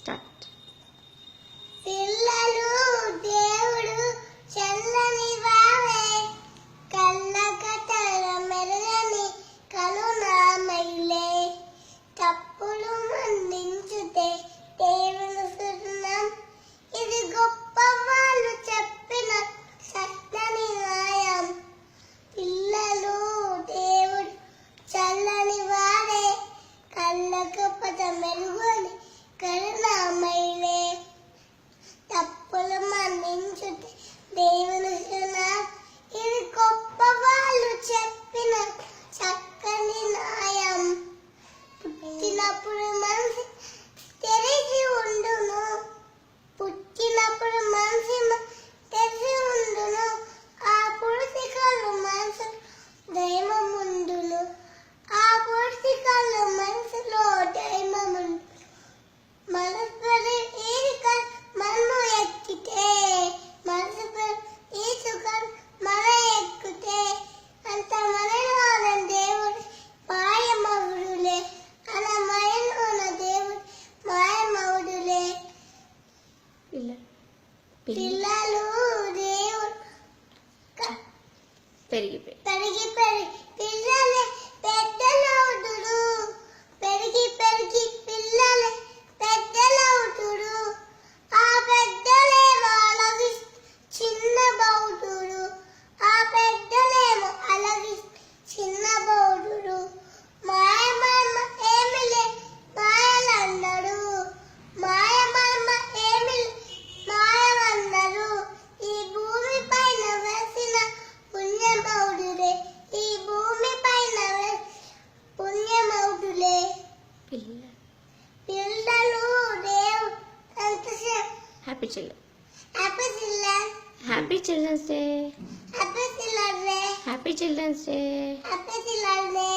Start. పిల్లలు దేవుడు చల్లని వారే, కళ్ళకటల మెరుగని కరుణామయులే, తప్పులు మన్నించుతే దేవుని సున్నం, ఇది గొప్ప వాళ్ళు చెప్పిన సత్యని న్యాయం. పిల్లలు దేవుడు చల్లని వారే, కళ్ళకపట మెరుగని కరుణామయులే, తప్పులు మన్నించుతే దేవుని సున్నం, ఇది గొప్ప వాళ్ళు చెప్పిన చక్కని న్యాయం. పుట్టినప్పుడు మనసు తెరిచి ఉండును, పుట్టినప్పుడు మనసు తెరిచి ఉండును, ఆ పుడితికలు మనసు దైవముండును, ఆ పుడితికలు మనసులో దైవముండు. మనసుపడి ఈరిక మనము ఎక్కితే, మనసుపడి ఈసుకలు మన ఎక్కితే, అంత మనలోన దేవుడు మాయమవుడులే, అలా మనలోన దేవుడు మాయమవుడులే. పిల్లలు దేవుడు పెరిగి పెరిగి పిల్లలే పెద్దలవుతుడు, పెరిగి పిల్లలే పెద్దలవుతుడు, ఆ పెద్దలేమో అలగి చిన్నబవుతుడు, ఆ పెద్దలేమో అలగి చిన్నబవుతుడు. మాయమర్మ ఏమిలే మాయలన్నాడు, మాయమర్మ ఏమి మాయమన్నారు, ఈ భూమి పైన వేసిన పుణ్యమౌడులే, ఈ భూమి పైన పుణ్యమౌడులే. పిల్లలు దేవుడు సంతోషం. Happy children, happy children, happy children's day, happy children day, happy children's day. Happy children day.